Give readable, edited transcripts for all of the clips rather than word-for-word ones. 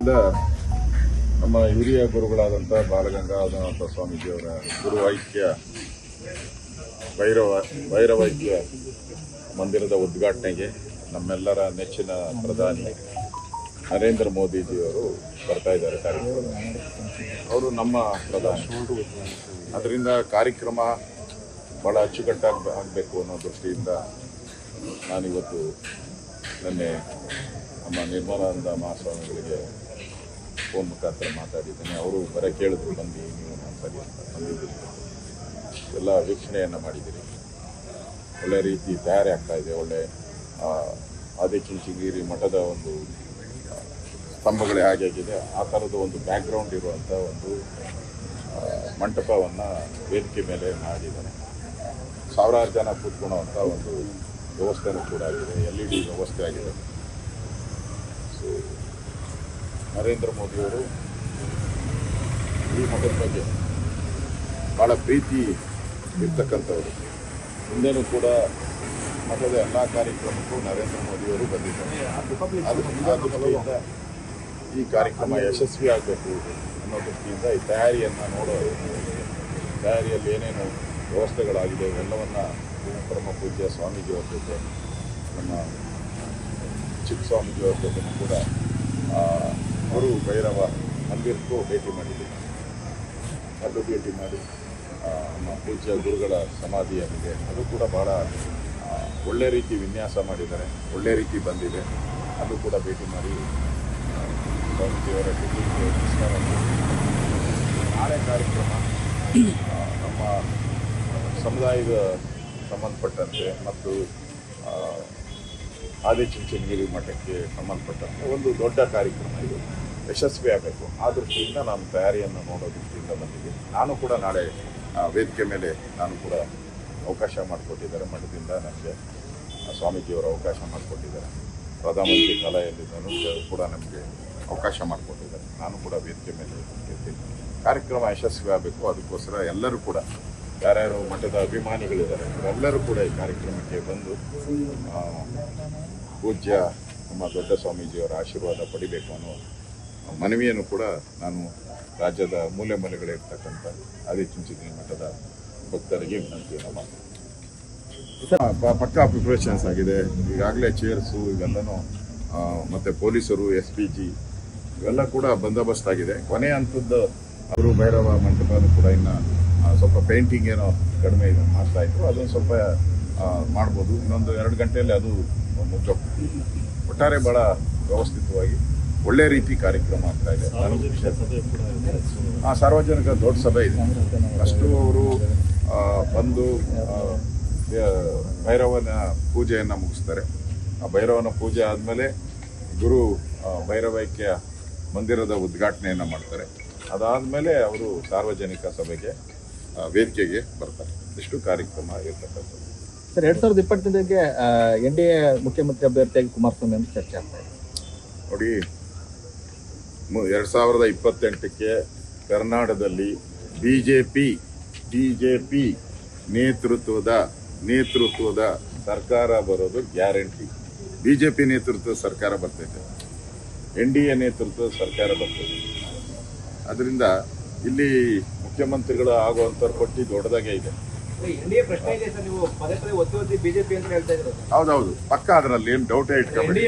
ಇಂದ ನಮ್ಮ ಹಿರಿಯ ಗುರುಗಳಾದಂಥ ಬಾಲಗಂಗಾಧರ ಸ್ವಾಮೀಜಿಯವರ ಗುರು ಐಕ್ಯ ಭೈರವೈಕ್ಯ ಮಂದಿರದ ಉದ್ಘಾಟನೆಗೆ ನಮ್ಮೆಲ್ಲರ ನೆಚ್ಚಿನ ಪ್ರಧಾನಿ ನರೇಂದ್ರ ಮೋದಿಜಿಯವರು ಬರ್ತಾ ಇದ್ದಾರೆ. ಕಾರ್ಯಕ್ರಮ ಅವರು ನಮ್ಮ ಪ್ರಧಾನಿ, ಅದರಿಂದ ಕಾರ್ಯಕ್ರಮ ಭಾಳ ಅಚ್ಚುಕಟ್ಟಾಗಿ ಆಗಬೇಕು ಅನ್ನೋ ದೃಷ್ಟಿಯಿಂದ ನಾನಿವತ್ತು ನಿನ್ನೆ ನಮ್ಮ ನಿರ್ಮಲಾನಂದ ಮಹಾಸ್ವಾಮಿಗಳಿಗೆ ಫೋನ್ ಮುಖಾಂತರ ಮಾತಾಡಿದ್ದೇನೆ. ಅವರು ಬರೀ ಕೇಳಿದ್ರು, ಬಂದು ನೀವು ಸರಿ ಅಂತ ಬಂದಿದ್ದೀರಿ, ಎಲ್ಲ ವೀಕ್ಷಣೆಯನ್ನು ಮಾಡಿದ್ದೀರಿ, ಒಳ್ಳೆ ರೀತಿ ತಯಾರಿ ಆಗ್ತಾಯಿದೆ. ಒಳ್ಳೆ ಆದಿಚುಂಚನಗಿರಿ ಮಠದ ಒಂದು ಸ್ತಂಭಗಳೇ ಹಾಗಾಗಿದೆ, ಆ ಥರದ ಒಂದು ಬ್ಯಾಕ್ಗ್ರೌಂಡ್ ಇರುವಂಥ ಒಂದು ಮಂಟಪವನ್ನು ವೇದಿಕೆ ಮೇಲೆ ಮಾಡಿದ್ದಾನೆ. ಸಾವಿರಾರು ಜನ ಕೂತ್ಕೊಳ್ಳುವಂಥ ಒಂದು ವ್ಯವಸ್ಥೆನೂ ಕೂಡ ಆಗಿದೆ, LED ವ್ಯವಸ್ಥೆ ಆಗಿದೆ. ಸೊ ನರೇಂದ್ರ ಮೋದಿಯವರು ಈ ಮಠದ ಬಗ್ಗೆ ಭಾಳ ಪ್ರೀತಿ ಇರ್ತಕ್ಕಂಥವ್ರು. ಹಿಂದೆನೂ ಕೂಡ ಮಠದ ಎಲ್ಲ ಕಾರ್ಯಕ್ರಮಕ್ಕೂ ನರೇಂದ್ರ ಮೋದಿಯವರು ಬಂದಿದ್ದಾರೆ. ದೃಷ್ಟಿಯಿಂದ ಈ ಕಾರ್ಯಕ್ರಮ ಯಶಸ್ವಿ ಆಗಬೇಕು ಅನ್ನೋ ದೃಷ್ಟಿಯಿಂದ ಈ ತಯಾರಿಯಲ್ಲಿ ಏನೇನು ವ್ಯವಸ್ಥೆಗಳಾಗಿದೆ ಇವೆಲ್ಲವನ್ನು ಪರಮ ಪೂಜ್ಯ ಸ್ವಾಮೀಜಿಯವ್ರ ಜೊತೆ, ನಮ್ಮ ಚಿಕ್ಕ ಸ್ವಾಮೀಜಿಯವ್ರ ಜೊತೆ ಕೂಡ ಗುರು ಭೈರವ ಮಂದಿರಕ್ಕೂ ಭೇಟಿ ಮಾಡಿದ್ದೀವಿ. ಅದು ಭೇಟಿ ಮಾಡಿ ನಮ್ಮ ಪೂಜ್ಯ ಗುರುಗಳ ಸಮಾಧಿ ಏನಿದೆ ಅದು ಕೂಡ ಭಾಳ ಒಳ್ಳೆ ರೀತಿ ವಿನ್ಯಾಸ ಮಾಡಿದ್ದಾರೆ, ಒಳ್ಳೆ ರೀತಿ ಬಂದಿದೆ. ಅದು ಕೂಡ ಭೇಟಿ ಮಾಡಿ ಸ್ವಾಮೀಜಿಯವರ ಟೀಚಿಂಗ್ಗೆ ನಮಸ್ಕಾರ. ನಾಳೆ ಕಾರ್ಯಕ್ರಮ ನಮ್ಮ ಸಮುದಾಯದ ಸಂಬಂಧಪಟ್ಟಂತೆ ಮತ್ತು ಆದಿಚುಂಚನಗಿರಿ ಮಠಕ್ಕೆ ಸಂಬಂಧಪಟ್ಟಂತೆ ಒಂದು ದೊಡ್ಡ ಕಾರ್ಯಕ್ರಮ ಇದು, ಯಶಸ್ವಿ ಆಗಬೇಕು. ಆ ದೃಷ್ಟಿಯಿಂದ ನಾನು ತಯಾರಿಯನ್ನು ನೋಡೋ ದೃಷ್ಟಿಯಿಂದ ಬಂದಿದ್ದೀನಿ. ನಾನು ಕೂಡ ನಾಳೆ ವೇದಿಕೆ ಮೇಲೆ ನಾನು ಕೂಡ ಅವಕಾಶ ಮಾಡಿಕೊಟ್ಟಿದ್ದಾರೆ, ಮಠದಿಂದ ನನಗೆ ಸ್ವಾಮೀಜಿಯವರು ಅವಕಾಶ ಮಾಡಿಕೊಟ್ಟಿದ್ದಾರೆ. ಪ್ರಧಾನಮಂತ್ರಿ ಕಲೆಯಲ್ಲಿದ್ದನು ಕೂಡ ನಮಗೆ ಅವಕಾಶ ಮಾಡಿಕೊಟ್ಟಿದ್ದಾರೆ. ನಾನು ಕೂಡ ವೇದಿಕೆ ಮೇಲೆ ಇರ್ತೀನಿ. ಕಾರ್ಯಕ್ರಮ ಯಶಸ್ವಿ ಆಗಬೇಕು, ಅದಕ್ಕೋಸ್ಕರ ಎಲ್ಲರೂ ಕೂಡ ಯಾರ್ಯಾರು ಮಠದ ಅಭಿಮಾನಿಗಳಿದ್ದಾರೆ ಅವರೆಲ್ಲರೂ ಕೂಡ ಈ ಕಾರ್ಯಕ್ರಮಕ್ಕೆ ಬಂದು ಪೂಜ್ಯ ನಮ್ಮ ದೊಡ್ಡ ಸ್ವಾಮೀಜಿಯವರ ಆಶೀರ್ವಾದ ಪಡಿಬೇಕು ಅನ್ನೋ ಮನವಿಯನ್ನು ಕೂಡ ನಾನು ರಾಜ್ಯದ ಮೂಲೆ ಮೂಲೆಗಳಿರ್ತಕ್ಕಂಥ ಆದಿಚುಂಚನಗಿರಿ ಮಠದ ಭಕ್ತರಿಗೆ ವಿನಂತಿಯನ್ನು ಮಾಡ್ತೀನಿ. ಪಕ್ಕಾ ಪ್ರಿಪ್ರೇಷನ್ಸ್ ಆಗಿದೆ. ಈಗಾಗಲೇ ಚೇರ್ಸು ಇವೆಲ್ಲನೂ ಮತ್ತು ಪೊಲೀಸರು, SPG ಇವೆಲ್ಲ ಕೂಡ ಬಂದೋಬಸ್ತ್ ಆಗಿದೆ. ಕೊನೆಯ ಹಂತದ್ದು ಅವರು ಭೈರವ ಮಂಟಪನೂ ಕೂಡ ಇನ್ನು ಸ್ವಲ್ಪ ಪೇಂಟಿಂಗ್ ಏನೋ ಕಡಿಮೆ ಇದೆ ಮಾಡ್ತಾ ಇದ್ರು, ಅದನ್ನು ಸ್ವಲ್ಪ ಮಾಡ್ಬೋದು. ಇನ್ನೊಂದು 2 ಗಂಟೆಯಲ್ಲಿ ಅದು ಮುಗ್ದೋಗ್ತದೆ. ಒಟ್ಟಾರೆ ಭಾಳ ವ್ಯವಸ್ಥಿತವಾಗಿ ಒಳ್ಳೆ ರೀತಿ ಕಾರ್ಯಕ್ರಮ ಆಗ್ತಾ ಇದೆ. ಸಾರ್ವಜನಿಕ ದೊಡ್ಡ ಸಭೆ ಇದೆ. ಅಷ್ಟು ಅವರು ಬಂದು ಭೈರವನ ಪೂಜೆಯನ್ನು ಮುಗಿಸ್ತಾರೆ. ಆ ಭೈರವನ ಪೂಜೆ ಆದಮೇಲೆ ಗುರು ಭೈರವೈಕ್ಯ ಮಂದಿರದ ಉದ್ಘಾಟನೆಯನ್ನು ಮಾಡ್ತಾರೆ. ಅದಾದಮೇಲೆ ಅವರು ಸಾರ್ವಜನಿಕ ಸಭೆಗೆ ವೇದಿಕೆಗೆ ಬರ್ತಾರೆ. ಇಷ್ಟು ಕಾರ್ಯಕ್ರಮ ಇರ್ತಕ್ಕಂಥದ್ದು. ಸರ್, 2028ಕ್ಕೆ NDA ಮುಖ್ಯಮಂತ್ರಿ ಅಭ್ಯರ್ಥಿಯಾಗಿ ಕುಮಾರಸ್ವಾಮಿ ಅಂತ ಚರ್ಚೆ ಆಗ್ತಾ ಇದೆ. ನೋಡಿ, 2028ಕ್ಕೆ ಕರ್ನಾಟಕದಲ್ಲಿ ಬಿಜೆಪಿ ನೇತೃತ್ವದ ಸರ್ಕಾರ ಬರೋದು ಗ್ಯಾರಂಟಿ. ಬಿಜೆಪಿ ನೇತೃತ್ವದ ಸರ್ಕಾರ ಬರ್ತೈತೆ, NDA ನೇತೃತ್ವದ ಸರ್ಕಾರ ಬರ್ತದೆ. ಅದರಿಂದ ಇಲ್ಲಿ ಮುಖ್ಯಮಂತ್ರಿಗಳು ಆಗುವಂಥವ್ರ ಪಟ್ಟಿ ದೊಡ್ಡದಾಗೆ ಇದೆ. ಹೌದೌದು, ಪಕ್ಕ ಅದರಲ್ಲಿ ಏನು ಡೌಟೇ ಇಟ್ಕೊಬೇಡಿ.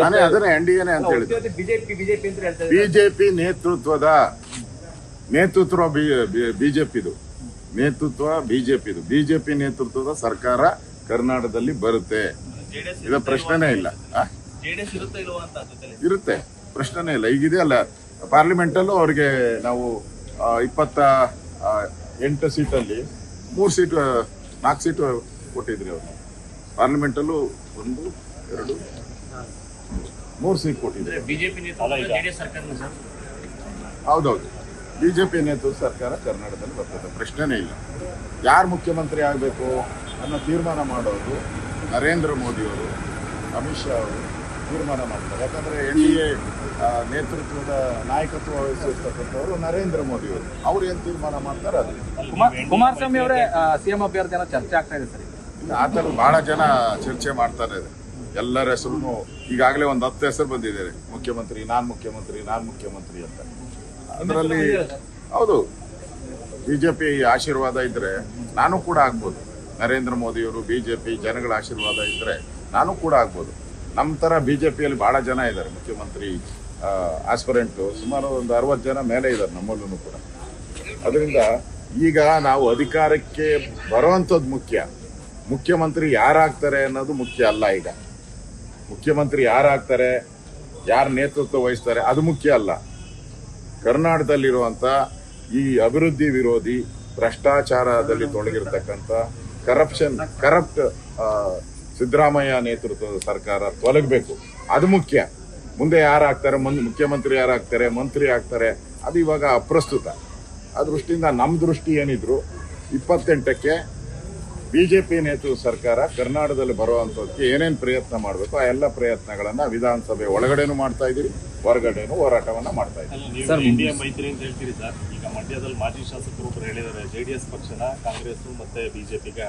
ನಾನೇ ಅದನ್ನೇ NDAನೇ ಅಂತ ಹೇಳಿದೆ. ಬಿಜೆಪಿ ನೇತೃತ್ವ ಬಿಜೆಪಿ ನೇತೃತ್ವದ ಸರ್ಕಾರ ಕರ್ನಾಟಕದಲ್ಲಿ ಬರುತ್ತೆ. ಇದು ಪ್ರಶ್ನೆನೇ ಇಲ್ಲ. ಇರುತ್ತೆ, ಪ್ರಶ್ನೆನೇ ಇಲ್ಲ. ಈಗಿದೆ ಅಲ್ಲ, ಪಾರ್ಲಿಮೆಂಟಲ್ಲೂ ಅವ್ರಿಗೆ ನಾವು 28 ಸೀಟಲ್ಲಿ 4 ಸೀಟು ಕೊಟ್ಟಿದ್ರಿ. ಅವರು ಪಾರ್ಲಿಮೆಂಟಲ್ಲೂ 1, 2, 3 ಸೀಟ್ ಕೊಟ್ಟಿದ್ದಾರೆ. ಹೌದೌದು, ಬಿಜೆಪಿ ನೇತೃತ್ವದ ಸರ್ಕಾರ ಕರ್ನಾಟಕದಲ್ಲಿ ಬರ್ತದೆ, ಪ್ರಶ್ನೆನೇ ಇಲ್ಲ. ಯಾರು ಮುಖ್ಯಮಂತ್ರಿ ಆಗಬೇಕು ಅನ್ನೋ ತೀರ್ಮಾನ ಮಾಡೋದು ನರೇಂದ್ರ ಮೋದಿಯವರು, ಅಮಿತ್ ಶಾ ಅವರು ತೀರ್ಮಾನ ಮಾಡ್ತಾರೆ. ಯಾಕಂದರೆ NDA ನೇತೃತ್ವದ ನಾಯಕತ್ವ ವಹಿಸಿರ್ತಕ್ಕಂಥವರು ನರೇಂದ್ರ ಮೋದಿಯವರು. ಅವ್ರು ಏನು ತೀರ್ಮಾನ ಮಾಡ್ತಾರೆ ಅದು. ಕುಮಾರಸ್ವಾಮಿ ಅವರೇ CM ಅಭ್ಯರ್ಥಿ ಚರ್ಚೆ ಆಗ್ತಾ ಇದೆ ಸರ್. ಆ ಥರ ಭಾಳ ಜನ ಚರ್ಚೆ ಮಾಡ್ತಾರೆ. ಎಲ್ಲರ ಹೆಸರು ಈಗಾಗಲೇ ಒಂದು 10 ಹೆಸರು ಬಂದಿದ್ದಾರೆ, ಮುಖ್ಯಮಂತ್ರಿ, ನಾನು ಮುಖ್ಯಮಂತ್ರಿ ಅಂತ. ಅದರಲ್ಲಿ ಹೌದು, ಬಿಜೆಪಿ ಆಶೀರ್ವಾದ ಇದ್ರೆ ನಾನು ಕೂಡ ಆಗ್ಬೋದು. ನರೇಂದ್ರ ಮೋದಿಯವರು, ಬಿಜೆಪಿ ಜನಗಳ ಆಶೀರ್ವಾದ ಇದ್ರೆ ನಾನು ಕೂಡ ಆಗ್ಬೋದು. ನಮ್ಮ ಥರ ಬಿಜೆಪಿಯಲ್ಲಿ ಬಹಳ ಜನ ಇದ್ದಾರೆ ಮುಖ್ಯಮಂತ್ರಿ ಆಸ್ಪರೆಂಟು, ಸುಮಾರು ಒಂದು 60 ಜನ ಮೇಲೆ ಇದ್ದಾರೆ ನಮ್ಮಲ್ಲೂ ಕೂಡ. ಅದರಿಂದ ಈಗ ನಾವು ಅಧಿಕಾರಕ್ಕೆ ಬರುವಂಥದ್ದು ಮುಖ್ಯ, ಮುಖ್ಯಮಂತ್ರಿ ಯಾರಾಗ್ತಾರೆ ಅನ್ನೋದು ಮುಖ್ಯ ಅಲ್ಲ. ಈಗ ಮುಖ್ಯಮಂತ್ರಿ ಯಾರಾಗ್ತಾರೆ, ಯಾರು ನೇತೃತ್ವ ವಹಿಸ್ತಾರೆ ಅದು ಮುಖ್ಯ ಅಲ್ಲ. ಕರ್ನಾಟಕದಲ್ಲಿರುವಂಥ ಈ ಅಭಿವೃದ್ಧಿ ವಿರೋಧಿ, ಭ್ರಷ್ಟಾಚಾರದಲ್ಲಿ ತೊಡಗಿರ್ತಕ್ಕಂಥ ಕರಪ್ಟ್ ಸಿದ್ದರಾಮಯ್ಯ ನೇತೃತ್ವದ ಸರ್ಕಾರ ತೊಲಗಬೇಕು, ಅದು ಮುಖ್ಯ. ಮುಂದೆ ಯಾರಾಗ್ತಾರೆ, ಮುಖ್ಯಮಂತ್ರಿ ಯಾರಾಗ್ತಾರೆ, ಮಂತ್ರಿ ಆಗ್ತಾರೆ, ಅದು ಇವಾಗ ಅಪ್ರಸ್ತುತ. ಆ ದೃಷ್ಟಿಯಿಂದ ನಮ್ಮ ದೃಷ್ಟಿ ಏನಿದ್ರು 28ಕ್ಕೆ ಬಿಜೆಪಿ ನೇತೃತ್ವದ ಸರ್ಕಾರ ಕರ್ನಾಟಕದಲ್ಲಿ ಬರುವಂಥದ್ದಕ್ಕೆ ಏನೇನು ಪ್ರಯತ್ನ ಮಾಡಬೇಕು ಆ ಎಲ್ಲ ಪ್ರಯತ್ನಗಳನ್ನ ವಿಧಾನಸಭೆ ಒಳಗಡೆನೂ ಮಾಡ್ತಾ ಇದ್ದೀವಿ, ಹೊರಗಡೆನೂ ಹೋರಾಟವನ್ನ ಮಾಡ್ತಾ ಇದ್ದೀವಿ. ಸರ್, ಇಂಡಿಯಾ ಮೈತ್ರಿ ಅಂತ ಹೇಳ್ತೀರಿ ಸರ್. ಈಗ ಮಂಡ್ಯದಲ್ಲಿ ಮಾಜಿ ಶಾಸಕರು ಒಬ್ಬರು ಹೇಳಿದ್ದಾರೆ, ಜೆಡಿಎಸ್ ಪಕ್ಷನ ಕಾಂಗ್ರೆಸ್ ಮತ್ತೆ ಬಿಜೆಪಿಗೆ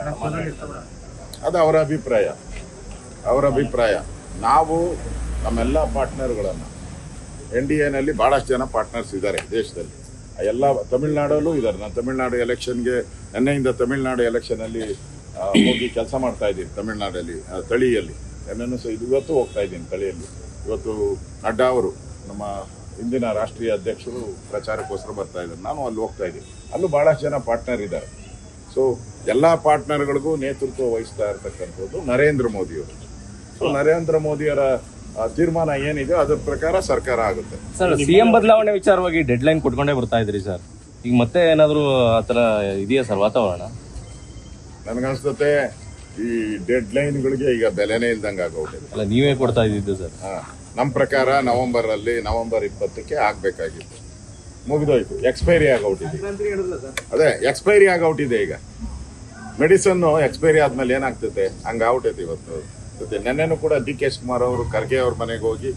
ಅದು ಅವರ ಅಭಿಪ್ರಾಯ. ನಾವು ನಮ್ಮೆಲ್ಲ ಪಾರ್ಟ್ನರ್ಗಳನ್ನು NDAನಲ್ಲಿ ಬಹಳಷ್ಟು ಜನ ಪಾರ್ಟ್ನರ್ಸ್ ಇದ್ದಾರೆ ದೇಶದಲ್ಲಿ, ಎಲ್ಲ ತಮಿಳ್ನಾಡಲ್ಲೂ ಇದ್ದಾರೆ. ನಾನು ತಮಿಳ್ನಾಡು ಎಲೆಕ್ಷನ್ಗೆ ನಿನ್ನೆಯಿಂದ ತಮಿಳ್ನಾಡು ಎಲೆಕ್ಷನಲ್ಲಿ ಹೋಗಿ ಕೆಲಸ ಮಾಡ್ತಾ ಇದ್ದೀನಿ. ತಮಿಳ್ನಾಡಲ್ಲಿ ತಳಿಯಲ್ಲಿ ನನ್ನನ್ನು ಇವತ್ತು ಹೋಗ್ತಾ ಇದ್ದೀನಿ ತಳಿಯಲ್ಲಿ. ಇವತ್ತು ನಡ್ಡಾ ಅವರು, ನಮ್ಮ ಇಂದಿನ ರಾಷ್ಟ್ರೀಯ ಅಧ್ಯಕ್ಷರು, ಪ್ರಚಾರಕ್ಕೋಸ್ಕರ ಬರ್ತಾ ಇದ್ದಾರೆ. ನಾನು ಅಲ್ಲಿ ಹೋಗ್ತಾ ಇದ್ದೀನಿ. ಅಲ್ಲೂ ಬಹಳಷ್ಟು ಜನ ಪಾರ್ಟ್ನರ್ ಇದ್ದಾರೆ. ಸೊ ಎಲ್ಲ ಪಾರ್ಟ್ನರ್ಗಳಿಗೂ ನೇತೃತ್ವ ವಹಿಸ್ತಾ ಇರ್ತಕ್ಕಂಥದ್ದು ನರೇಂದ್ರ ಮೋದಿಯವರು. ಸೊ ನರೇಂದ್ರ ಮೋದಿಯವರ ತೀರ್ಮಾನ ಏನಿದೆ ಅದ್ರ ಪ್ರಕಾರ ಸರ್ಕಾರ ಆಗುತ್ತೆ. ಸರ್, ಸಿಎಂ ಬದಲಾವಣೆ ವಿಚಾರವಾಗಿ ಡೆಡ್ ಲೈನ್ ಕೊಟ್ಕೊಂಡೇ ಬರ್ತಾ ಇದ್ರಿ ಸರ್. ಈಗ ಮತ್ತೆ ಏನಾದ್ರು ಆತರ ಇದೆಯಾ ಸರ್ ವಾತಾವರಣ? ನನಗನ್ಸುತ್ತೆ ಈ ಡೆಡ್ ಲೈನ್ಗಳಿಗೆ ಈಗ ಬೆಲೆನೇ ಇಲ್ದಂಗೆ ಆಗೋಗ್ಬಿಟ್ಟಿದೆ. ಅಲ್ಲ, ನೀವೇ ಕೊಡ್ತಾ ಇದ್ದಿದ್ದು ಸರ್. ನಮ್ಮ ಪ್ರಕಾರ ನವೆಂಬರ್ 20ಕ್ಕೆ ಆಗ್ಬೇಕಾಗಿತ್ತು, ಮುಗಿದೋಯ್ತು, ಎಕ್ಸ್ಪೈರಿ ಆಗೋಗ್ಬಿಟ್ಟಿದೆ. ಅದೇ ಎಕ್ಸ್ಪೈರಿ ಆಗೋಗ್ಬಿಟ್ಟಿದೆ. ಈಗ ಮೆಡಿಸನ್ ಎಕ್ಸ್ಪೈರಿ ಆದ್ಮೇಲೆ ಏನಾಗ್ತದೆ ಹಂಗಾಗ್ಬಿಟ್ಟೈತೆ ಇವತ್ತು. ನೆನ್ನೆನೂ ಕೂಡ DK ಶಿವಕುಮಾರ್ ಅವರು ಖರ್ಗೆ ಅವ್ರ ಮನೆಗೆ ಹೋಗಿ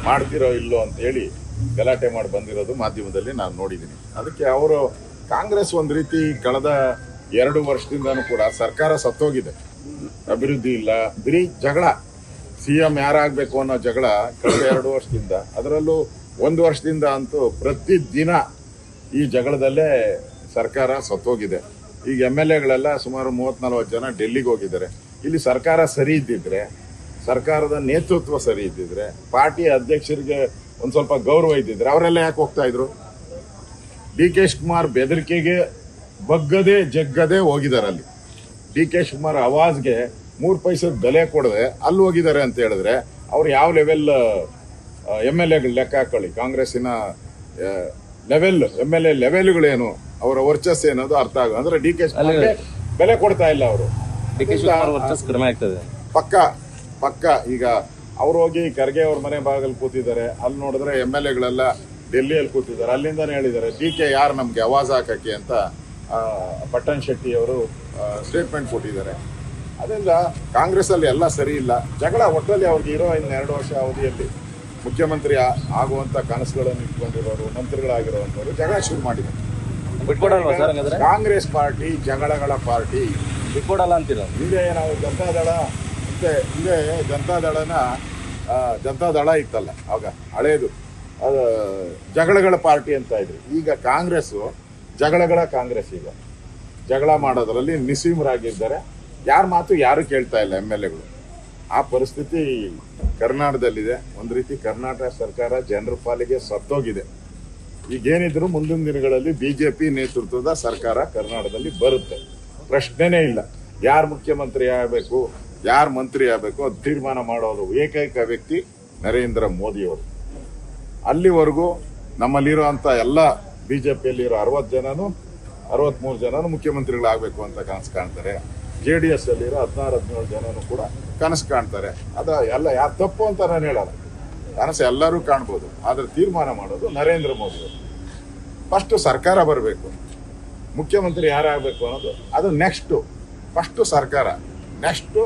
ಮಾಡ್ತಿರೋ ಇಲ್ಲೋ ಅಂತ ಹೇಳಿ ಗಲಾಟೆ ಮಾಡಿ ಬಂದಿರೋದು ಮಾಧ್ಯಮದಲ್ಲಿ ನಾನು ನೋಡಿದ್ದೀನಿ. ಅದಕ್ಕೆ ಅವರು ಕಾಂಗ್ರೆಸ್ ಒಂದು ರೀತಿ ಕಳೆದ 2 ವರ್ಷದಿಂದನೂ ಕೂಡ ಸರ್ಕಾರ ಸತ್ತೋಗಿದೆ, ಅಭಿವೃದ್ಧಿ ಇಲ್ಲ, ಬರೀ ಜಗಳ, CM ಯಾರಾಗಬೇಕು ಅನ್ನೋ ಜಗಳ ಕಳೆದ 2 ವರ್ಷದಿಂದ. ಅದರಲ್ಲೂ 1 ವರ್ಷದಿಂದ ಅಂತೂ ಪ್ರತಿದಿನ ಈ ಜಗಳದಲ್ಲೇ ಸರ್ಕಾರ ಸತ್ತೋಗಿದೆ. ಈಗ MLAಗಳೆಲ್ಲ ಸುಮಾರು 30-40 ಜನ ಡೆಲ್ಲಿಗೆ ಹೋಗಿದ್ದಾರೆ. ಇಲ್ಲಿ ಸರ್ಕಾರ ಸರಿ ಇದ್ದಿದ್ರೆ, ಸರ್ಕಾರದ ನೇತೃತ್ವ ಸರಿ ಇದ್ದಿದ್ರೆ, ಪಾರ್ಟಿ ಅಧ್ಯಕ್ಷರಿಗೆ ಒಂದು ಸ್ವಲ್ಪ ಗೌರವ ಇದ್ದಿದ್ರೆ ಅವರೆಲ್ಲ ಯಾಕೆ ಹೋಗ್ತಾ ಇದ್ರು? DK ಶಿವಕುಮಾರ್ ಬೆದರಿಕೆಗೆ ಬಗ್ಗದೆ ಜಗ್ಗದೆ ಹೋಗಿದ್ದಾರೆ. ಅಲ್ಲಿ DK ಶಿವಕುಮಾರ್ ಆವಾಜ್ಗೆ 3 ಪೈಸದ ಬೆಲೆ ಕೊಡದೆ ಅಲ್ಲಿ ಹೋಗಿದ್ದಾರೆ ಅಂತ ಹೇಳಿದ್ರೆ ಅವ್ರು ಯಾವ ಲೆವೆಲ್ MLAಗಳು ಲೆಕ್ಕ ಹಾಕೊಳ್ಳಿ. ಕಾಂಗ್ರೆಸ್ಸಿನ MLA ಲೆವೆಲ್ಗಳೇನು, ಅವರ ವರ್ಚಸ್ ಏನದು ಅರ್ಥ ಆಗ. ಅಂದ್ರೆ DK ಶಿವಕುಮಾರ್ಗೆ ಬೆಲೆ ಕೊಡ್ತಾ ಇಲ್ಲ ಅವರು. ಕಡಿಮೆ ಆಗ್ತದೆ ಪಕ್ಕ. ಈಗ ಅವ್ರು ಹೋಗಿ ಖರ್ಗೆ ಅವ್ರ ಮನೆ ಭಾಗದಲ್ಲಿ ಕೂತಿದ್ದಾರೆ. ಅಲ್ಲಿ ನೋಡಿದ್ರೆ MLAಗಳೆಲ್ಲ ಡೆಲ್ಲಿಯಲ್ಲಿ ಕೂತಿದ್ದಾರೆ. ಅಲ್ಲಿಂದಾನೇ ಹೇಳಿದ್ದಾರೆ DK ಯಾರು ನಮ್ಗೆ ಆವಾಜ್ ಹಾಕಕ್ಕೆ ಅಂತ ಪಟ್ಟಣ್ ಶೆಟ್ಟಿ ಅವರು ಸ್ಟೇಟ್ಮೆಂಟ್ ಕೊಟ್ಟಿದ್ದಾರೆ. ಅದರಿಂದ ಕಾಂಗ್ರೆಸ್ ಅಲ್ಲಿ ಎಲ್ಲ ಸರಿ ಇಲ್ಲ. ಜಗಳ ಒಟ್ಟಲ್ಲಿ ಅವ್ರಿಗೆ ಇರೋ 2 ವರ್ಷ ಅವಧಿಯಲ್ಲಿ ಮುಖ್ಯಮಂತ್ರಿ ಆಗುವಂತ ಕನಸುಗಳನ್ನು ಇಟ್ಕೊಂಡಿರೋರು, ಮಂತ್ರಿಗಳಾಗಿರುವಂತವರು ಜಗಳ ಶುರು ಮಾಡಿದ್ದಾರೆ. ಬಿಟ್ಕೊಡಲ್ವಾ ಸರ್ ಹಂಗಾದ್ರೆ? ಕಾಂಗ್ರೆಸ್ ಪಾರ್ಟಿ ಜಗಳಗಳ ಪಾರ್ಟಿ, ಬಿಟ್ಕೊಡಲ್ಲ ಅಂತೀರ? ಹಿಂದೆ ನಾವು ಜನತಾದಳ ಜನತಾದಳ ಇತ್ತಲ್ಲ ಆಗ ಹಳೇದು, ಅದು ಜಗಳಗಳ ಪಾರ್ಟಿ ಅಂತ ಇದ್ರು. ಈಗ ಕಾಂಗ್ರೆಸ್ ಜಗಳಗಳ ಕಾಂಗ್ರೆಸ್. ಈಗ ಜಗಳ ಮಾಡೋದ್ರಲ್ಲಿ ನಿಸ್ಸೀಮರಾಗಿದ್ದಾರೆ. ಯಾರ ಮಾತು ಯಾರು ಕೇಳ್ತಾ ಇಲ್ಲ MLAಗಳು. ಆ ಪರಿಸ್ಥಿತಿ ಕರ್ನಾಟಕದಲ್ಲಿದೆ. ಒಂದು ರೀತಿ ಕರ್ನಾಟಕ ಸರ್ಕಾರ ಜನರ ಪಾಲಿಗೆ ಸತ್ತೋಗಿದೆ. ಈಗೇನಿದ್ರು ಮುಂದಿನ ದಿನಗಳಲ್ಲಿ BJP ನೇತೃತ್ವದ ಸರ್ಕಾರ ಕರ್ನಾಟಕದಲ್ಲಿ ಬರುತ್ತೆ, ಪ್ರಶ್ನೆನೇ ಇಲ್ಲ. ಯಾರು ಮುಖ್ಯಮಂತ್ರಿ ಆಗಬೇಕು, ಯಾರು ಮಂತ್ರಿ ಆಗಬೇಕು ಅದು ತೀರ್ಮಾನ ಮಾಡೋದು ಏಕೈಕ ವ್ಯಕ್ತಿ ನರೇಂದ್ರ ಮೋದಿಯವರು. ಅಲ್ಲಿವರೆಗೂ ನಮ್ಮಲ್ಲಿರುವಂಥ ಎಲ್ಲ BJPಯಲ್ಲಿರೋ 63 ಜನನು ಮುಖ್ಯಮಂತ್ರಿಗಳಾಗಬೇಕು ಅಂತ ಕನಸು ಕಾಣ್ತಾರೆ. JDS ಅಲ್ಲಿರೋ 16-17 ಜನನು ಕೂಡ ಕನಸು ಕಾಣ್ತಾರೆ. ಅದು ಎಲ್ಲ ಯಾರು ತಪ್ಪು ಅಂತ ನಾನು ಹೇಳಲ್ಲ, ಕನಸು ಎಲ್ಲರೂ ಕಾಣ್ಬೋದು. ಆದರೆ ತೀರ್ಮಾನ ಮಾಡೋದು ನರೇಂದ್ರ ಮೋದಿಯವರು. ಫಸ್ಟು ಸರ್ಕಾರ ಬರಬೇಕು, ಮುಖ್ಯಮಂತ್ರಿ ಯಾರಾಗಬೇಕು ಅನ್ನೋದು ಅದು ನೆಕ್ಸ್ಟು. ಫಸ್ಟು ಸರ್ಕಾರ, ನೆಕ್ಸ್ಟು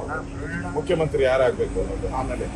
ಮುಖ್ಯಮಂತ್ರಿ ಯಾರಾಗಬೇಕು ಅನ್ನೋದು ಆಮೇಲೆ.